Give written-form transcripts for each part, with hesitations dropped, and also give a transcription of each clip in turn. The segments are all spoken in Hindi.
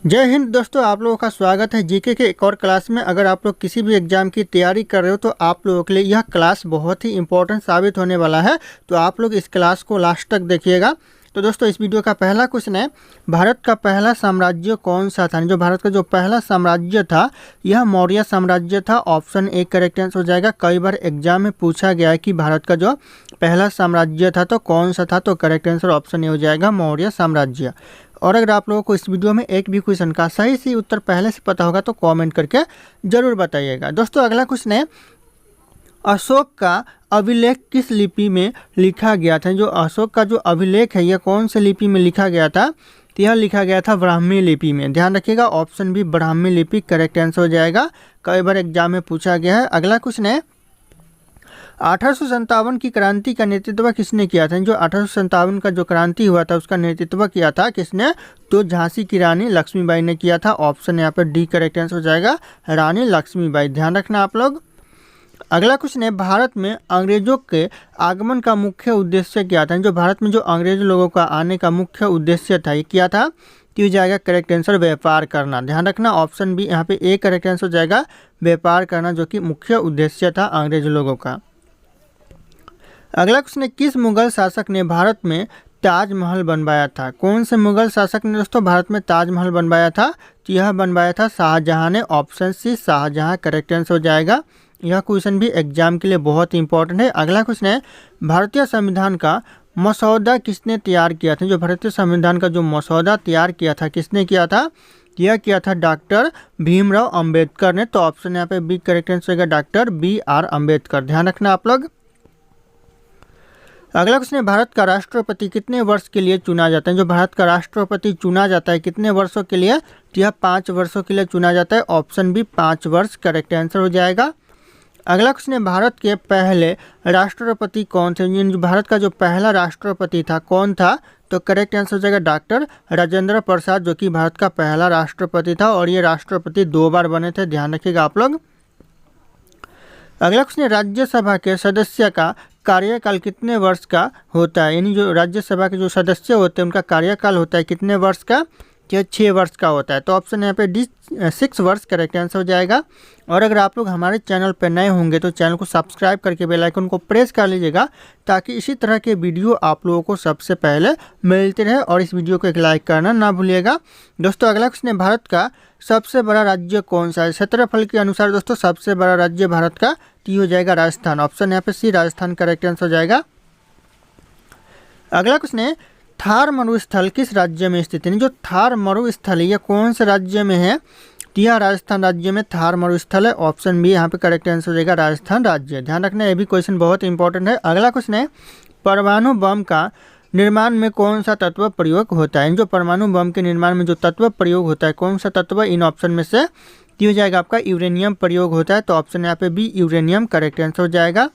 जय हिंद दोस्तों, आप लोगों का स्वागत है जीके के एक और क्लास में। अगर आप लोग किसी भी एग्जाम की तैयारी कर रहे हो तो आप लोगों के लिए यह क्लास बहुत ही इंपॉर्टेंट साबित होने वाला है। तो आप लोग इस क्लास को लास्ट तक देखिएगा। तो दोस्तों, इस वीडियो का पहला क्वेश्चन है, भारत का पहला साम्राज्य कौन सा था। जो भारत का जो पहला साम्राज्य था यह मौर्य साम्राज्य था। ऑप्शन ए करेक्ट आंसर हो जाएगा। कई बार एग्जाम में पूछा गया है कि भारत का जो पहला साम्राज्य था तो कौन सा था, तो करेक्ट आंसर ऑप्शन ए हो जाएगा, मौर्य साम्राज्य। और अगर आप लोगों को इस वीडियो में एक भी क्वेश्चन का सही उत्तर पहले से पता होगा तो कमेंट करके जरूर बताइएगा। दोस्तों, अगला क्वेश्चन है, अशोक का अभिलेख किस लिपि में लिखा गया था। जो अशोक का जो अभिलेख है यह कौन से लिपि में लिखा गया था, तो यह लिखा गया था ब्राह्मी लिपि में। ध्यान रखिएगा, ऑप्शन बी ब्राह्मी लिपि करेक्ट आंसर हो जाएगा। कई बार एग्जाम में पूछा गया है। अगला क्वेश्चन है, 1857 की क्रांति का नेतृत्व किसने किया था। जो 1857 का जो क्रांति हुआ था उसका नेतृत्व किया था किसने, तो झांसी की रानी लक्ष्मीबाई ने किया था। ऑप्शन यहाँ पर डी करेक्ट आंसर हो जाएगा, रानी लक्ष्मीबाई। ध्यान रखना आप लोग। अगला क्वेश्चन है, भारत में अंग्रेजों के आगमन का मुख्य उद्देश्य क्या था। जो भारत में जो अंग्रेज लोगों का आने का मुख्य उद्देश्य था ये क्या था, तो हो जाएगा करेक्ट आंसर व्यापार करना। ध्यान रखना, ऑप्शन बी यहाँ पे ए करेक्ट आंसर हो जाएगा, व्यापार करना, जो कि मुख्य उद्देश्य था अंग्रेज लोगों का। अगला क्वेश्चन है, किस मुगल शासक ने भारत में ताजमहल बनवाया था। कौन से मुगल शासक ने दोस्तों भारत में ताजमहल बनवाया था, तो यह बनवाया था शाहजहां ने। Option C Shah Jahan correct answer हो जाएगा। यह क्वेश्चन भी एग्जाम के लिए बहुत इंपॉर्टेंट है। अगला क्वेश्चन है, भारतीय संविधान का मसौदा किसने तैयार किया था। जो भारतीय संविधान का जो मसौदा तैयार किया था किसने किया था, यह किया था डॉक्टर भीमराव अंबेडकर ने। तो ऑप्शन यहाँ पे बी करेक्ट आंसर होगा, डॉक्टर BR अम्बेडकर। ध्यान रखना आप लोग। अगला क्वेश्चन है, भारत का राष्ट्रपति कितने वर्ष के लिए चुना जाता है। जो भारत का राष्ट्रपति चुना जाता है कितने वर्षों के लिए, तो यह 5 वर्षों के लिए चुना जाता है। ऑप्शन बी 5 वर्ष करेक्ट आंसर हो जाएगा। अगला क्वेश्चन है, भारत के पहले राष्ट्रपति कौन थे। जो भारत का जो पहला राष्ट्रपति था कौन था, तो करेक्ट आंसर हो जाएगा डॉक्टर राजेंद्र प्रसाद, जो कि भारत का पहला राष्ट्रपति था। और ये राष्ट्रपति 2 बार बने थे। ध्यान रखिएगा आप लोग। अगला क्वेश्चन है, राज्यसभा के सदस्य का कार्यकाल कितने वर्ष का होता है। यानी जो राज्यसभा के जो सदस्य होते हैं उनका कार्यकाल होता है कितने वर्ष का, क्या 6 वर्ष का होता है। तो ऑप्शन यहाँ पे डी 6 वर्ष करेक्ट आंसर हो जाएगा। और अगर आप लोग हमारे चैनल पर नए होंगे तो चैनल को सब्सक्राइब करके बेल आइकन को प्रेस कर लीजिएगा, ताकि इसी तरह के वीडियो आप लोगों को सबसे पहले मिलते रहे। और इस वीडियो को एक लाइक करना ना भूलिएगा। दोस्तों, अगला क्वेश्चन है, भारत का सबसे बड़ा राज्य कौन सा है। क्षेत्रफल के अनुसार दोस्तों सबसे बड़ा राज्य भारत का टी हो जाएगा राजस्थान। ऑप्शन यहाँ पे सी राजस्थान करेक्ट आंसर हो जाएगा। अगला क्वेश्चन है, थार मरुस्थल किस राज्य में स्थित है। जो थार मरुस्थल है यह कौन से राज्य में है, तो यह राजस्थान राज्य में थार मरुस्थल है। ऑप्शन बी यहाँ पे करेक्ट आंसर हो जाएगा, राजस्थान राज्य। ध्यान रखना, ये भी क्वेश्चन बहुत इंपॉर्टेंट है। अगला क्वेश्चन है, परमाणु बम का निर्माण में कौन सा तत्व प्रयोग होता है। जो परमाणु बम के निर्माण में जो तत्व प्रयोग होता है कौन सा तत्व, इन ऑप्शन में से हो जाएगा आपका यूरेनियम प्रयोग होता है। तो ऑप्शन यहाँ पे बी यूरेनियम करेक्ट आंसर हो जाएगा।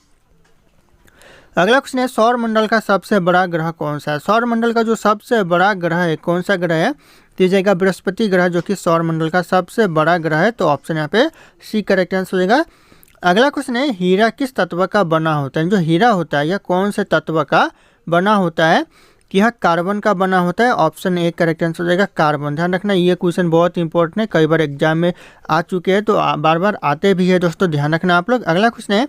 अगला क्वेश्चन है, सौर मंडल का सबसे बड़ा ग्रह कौन सा है। सौर मंडल का जो सबसे बड़ा ग्रह है कौन सा ग्रह है, तो जाएगा बृहस्पति ग्रह, जो कि सौर मंडल का सबसे बड़ा ग्रह है। तो ऑप्शन यहाँ पे सी करेक्ट आंसर हो जाएगा। अगला क्वेश्चन है, हीरा किस तत्व का बना होता है। जो हीरा होता है यह कौन से तत्व का बना होता है, कि यह कार्बन का बना होता है। ऑप्शन ए करेक्ट आंसर हो जाएगा, कार्बन। ध्यान रखना, ये क्वेश्चन बहुत इंपॉर्टेंट है, कई बार एग्जाम में आ चुके हैं तो बार बार आते भी है दोस्तों। ध्यान रखना आप लोग। अगला क्वेश्चन है,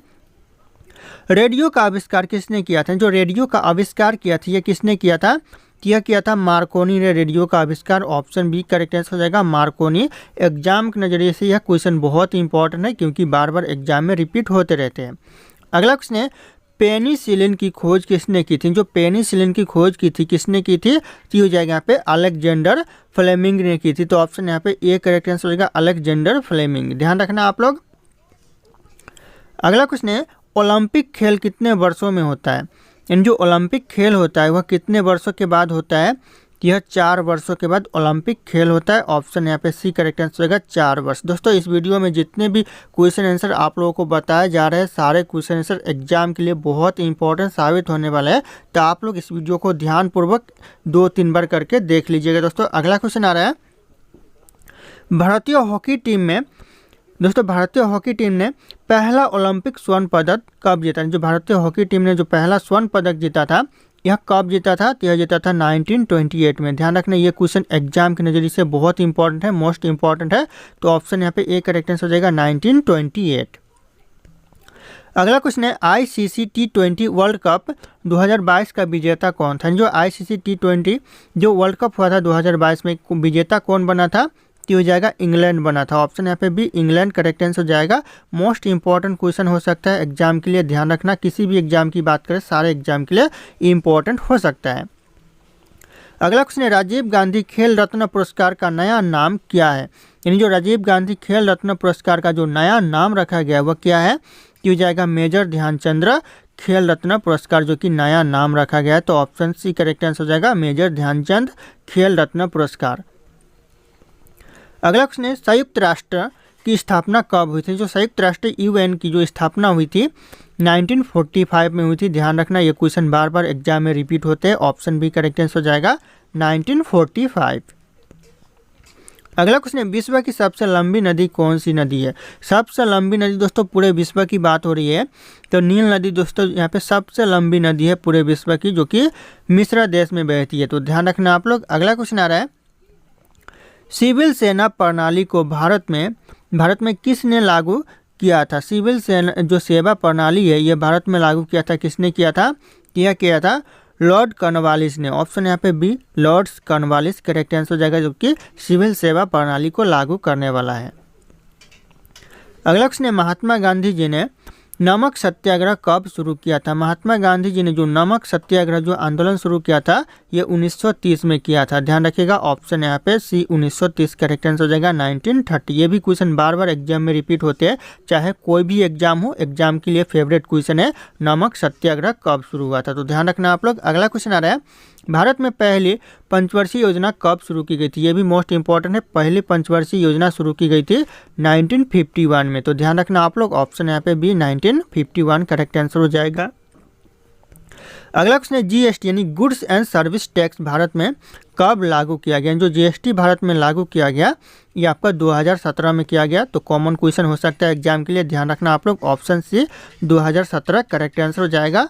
रेडियो का आविष्कार किसने किया था। जो रेडियो का आविष्कार किया था यह किसने किया था, यह किया था मार्कोनी ने रेडियो का आविष्कार। ऑप्शन बी करेक्ट आंसर हो जाएगा, मार्कोनी। एग्जाम के नज़रिए से यह क्वेश्चन बहुत इंपॉर्टेंट है, क्योंकि बार बार एग्जाम में रिपीट होते रहते हैं। अगला क्वेश्चन है, पेनिसिलिन की खोज किसने की थी। जो पेनिसिलिन की खोज की थी किसने की थी, तो हो जाएगा यहाँ पे अलेक्जेंडर फ्लेमिंग ने की थी। तो ऑप्शन यहाँ पे ए करेक्ट आंसर हो जाएगा, अलेक्जेंडर फ्लेमिंग। ध्यान रखना आप लोग। अगला क्वेश्चन है, ओलंपिक खेल कितने वर्षों में होता है। यानी जो ओलंपिक खेल होता है वह कितने वर्षों के बाद होता है, यह 4 वर्षों के बाद ओलंपिक खेल होता है। ऑप्शन यहाँ पे सी करेक्ट आंसर होगा, 4 वर्ष। दोस्तों, इस वीडियो में जितने भी क्वेश्चन आंसर आप लोगों को बताए जा रहे हैं सारे क्वेश्चन आंसर एग्जाम के लिए बहुत इंपॉर्टेंट साबित होने वाले हैं। तो आप लोग इस वीडियो को ध्यानपूर्वक 2-3 बार करके देख लीजिएगा। दोस्तों, अगला क्वेश्चन आ रहा है, भारतीय हॉकी टीम में दोस्तों भारतीय हॉकी टीम ने पहला ओलंपिक स्वर्ण पदक कब जीता। जो भारतीय हॉकी टीम ने जो पहला स्वर्ण पदक जीता था यह कब जीता था? तो यह जीता था 1928 में। ध्यान रखना ये क्वेश्चन एग्जाम के नज़रिए से बहुत इंपॉर्टेंट है, मोस्ट इंपॉर्टेंट है। तो ऑप्शन यहाँ पे ए करेक्ट आंसर हो जाएगा 1928। अगला क्वेश्चन है ICC T20 वर्ल्ड कप 2022 का विजेता कौन था? जो ICC T20 जो वर्ल्ड कप हुआ था 2022 में, विजेता कौन बना था? तो हो जाएगा इंग्लैंड बना था। ऑप्शन यहाँ पे भी इंग्लैंड करेक्ट आंसर हो जाएगा। मोस्ट इंपॉर्टेंट क्वेश्चन हो सकता है एग्जाम के लिए, ध्यान रखना किसी भी एग्जाम की बात करें सारे एग्जाम के लिए इंपॉर्टेंट हो सकता है। अगला क्वेश्चन है राजीव गांधी खेल रत्न पुरस्कार का नया नाम क्या है? यानी जो राजीव गांधी खेल रत्न पुरस्कार का जो नया नाम रखा गया वह क्या है? तो हो जाएगा मेजर ध्यानचंद खेल रत्न पुरस्कार, जो कि नया नाम रखा गया है। तो ऑप्शन सी करेक्ट आंसर हो जाएगा मेजर ध्यानचंद खेल रत्न पुरस्कार। अगला क्वेश्चन है संयुक्त राष्ट्र की स्थापना कब हुई थी? जो संयुक्त राष्ट्र UN की जो स्थापना हुई थी 1945 में हुई थी। ध्यान रखना ये क्वेश्चन बार बार एग्जाम में रिपीट होते हैं। ऑप्शन बी करेक्ट आंसर हो जाएगा 1945। अगला क्वेश्चन है विश्व की सबसे लंबी नदी कौन सी नदी है? सबसे लंबी नदी दोस्तों पूरे विश्व की बात हो रही है तो नील नदी दोस्तों यहाँ पे सबसे लंबी नदी है पूरे विश्व की, जो कि मिस्र देश में बहती है। तो ध्यान रखना आप लोग। अगला क्वेश्चन आ रहा है सिविल सेना प्रणाली को भारत में किसने लागू किया था? सिविल सेना जो सेवा प्रणाली है ये भारत में लागू किया था, किसने किया था? यह किया था लॉर्ड कॉर्नवालिस ने। ऑप्शन यहाँ पे B Lord Cornwallis correct answer हो जाएगा, जो कि सिविल सेवा प्रणाली को लागू करने वाला है। अगला क्वेश्चन है महात्मा गांधी जी ने नमक सत्याग्रह कब शुरू किया था? महात्मा गांधी जी ने जो नमक सत्याग्रह जो आंदोलन शुरू किया था ये 1930 में किया था। ध्यान रखिएगा ऑप्शन यहाँ पे सी 1930 करेक्ट आंसर हो जाएगा 1930। ये भी क्वेश्चन बार बार एग्जाम में रिपीट होते हैं, चाहे कोई भी एग्जाम हो, एग्जाम के लिए फेवरेट क्वेश्चन है नमक सत्याग्रह कब शुरू हुआ था। तो ध्यान रखना आप लोग। अगला क्वेश्चन आ रहा है भारत में पहली पंचवर्षीय योजना कब शुरू की गई थी? ये भी मोस्ट इंपॉर्टेंट है। पहली पंचवर्षीय योजना शुरू की गई थी 1951 में। तो ध्यान रखना आप लोग। ऑप्शन यहाँ पे भी 1951 करेक्ट आंसर हो जाएगा। अगला क्वेश्चन है GST यानी goods and service tax Bharat में कब लागू किया गया? जो GST भारत में लागू किया गया ये आपका 2017 में किया गया। तो कॉमन क्वेश्चन हो सकता है एग्जाम के लिए, ध्यान रखना आप लोग। ऑप्शन सी 2017 करेक्ट आंसर हो जाएगा।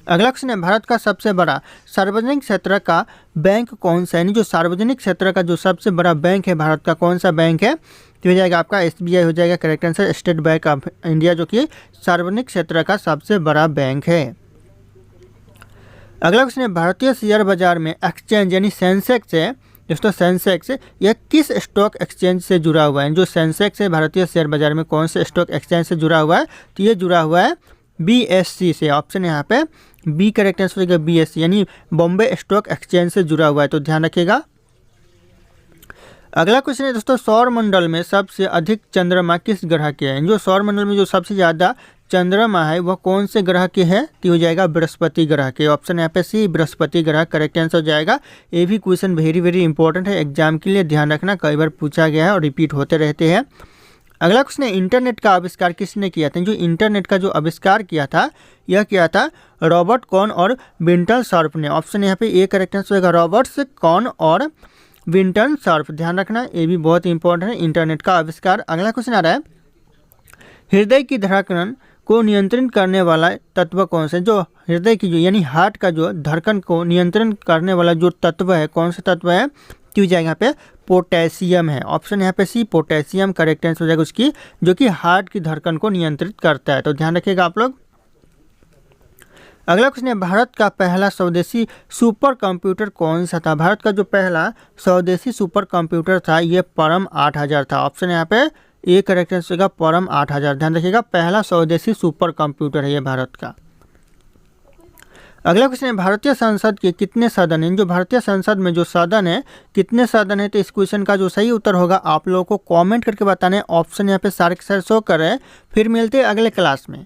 अगला क्वेश्चन है भारत का सबसे बड़ा सार्वजनिक क्षेत्र का बैंक कौन सा है? यानी जो सार्वजनिक क्षेत्र का जो सबसे बड़ा बैंक है भारत का कौन सा बैंक है? तो हो जाएगा आपका SBI हो जाएगा correct answer, state bank of India, जो कि सार्वजनिक क्षेत्र का सबसे बड़ा बैंक है। अगला क्वेश्चन है भारतीय शेयर बाजार में एक्सचेंज यानी सेंसेक्स है दोस्तों, सेंसेक्स यह किस स्टॉक एक्सचेंज से जुड़ा हुआ है? जो सेंसेक्स है भारतीय शेयर बाजार में कौन से स्टॉक एक्सचेंज से जुड़ा हुआ है? तो ये जुड़ा हुआ है BSE से। ऑप्शन यहाँ पे बी करेक्ट आंसर होगा BSE यानी बॉम्बे स्टॉक एक्सचेंज से जुड़ा हुआ है। तो ध्यान रखिएगा। अगला क्वेश्चन है दोस्तों सौर मंडल में सबसे अधिक चंद्रमा किस ग्रह के हैं? जो सौर मंडल में जो सबसे ज़्यादा चंद्रमा है वह कौन से ग्रह के हैं? तो हो जाएगा बृहस्पति ग्रह के। ऑप्शन यहाँ पे सी बृहस्पति ग्रह करेक्ट आंसर हो जाएगा। ये भी क्वेश्चन वेरी इंपॉर्टेंट है एग्जाम के लिए, ध्यान रखना, कई बार पूछा गया है और रिपीट होते रहते हैं। अगला क्वेश्चन है इंटरनेट का आविष्कार किसने किया था? जो इंटरनेट का जो आविष्कार किया था यह किया था रॉबर्ट कॉन और विंटन सर्फ ने। ऑप्शन यहाँ पे ए करेक्ट आंसर होगा रॉबर्ट कॉन और विंटन सर्फ। ध्यान रखना ये भी बहुत इंपॉर्टेंट है इंटरनेट का आविष्कार। अगला क्वेश्चन आ रहा है हृदय की धड़कन को नियंत्रित करने वाला तत्व कौन सा है? जो हृदय की जो यानी हार्ट का जो धड़कन को नियंत्रण करने वाला जो तत्व है कौन सा तत्व है? तो हो जाएगा यहाँ पे पोटेशियम है। ऑप्शन यहाँ पे सी पोटेशियम करेक्ट आंसर हो जाएगा उसकी, जो कि हार्ट की धड़कन को नियंत्रित करता है। तो ध्यान रखिएगा आप लोग। अगला क्वेश्चन है भारत का पहला स्वदेशी सुपर कंप्यूटर कौन सा था? भारत का जो पहला स्वदेशी सुपर कंप्यूटर था ये परम 8000 था। ऑप्शन यहाँ पे ए करेक्ट आंसर होगा परम 8000। ध्यान रखिएगा पहला स्वदेशी सुपर कंप्यूटर है ये भारत का। अगला क्वेश्चन है भारतीय संसद के कितने सदन हैं? जो भारतीय संसद में जो सदन है कितने सदन है? तो इस क्वेश्चन का जो सही उत्तर होगा आप लोगों को कमेंट करके बताना है। ऑप्शन यहाँ पे सारे के सारे शो कर रहे हैं। फिर मिलते हैं अगले क्लास में।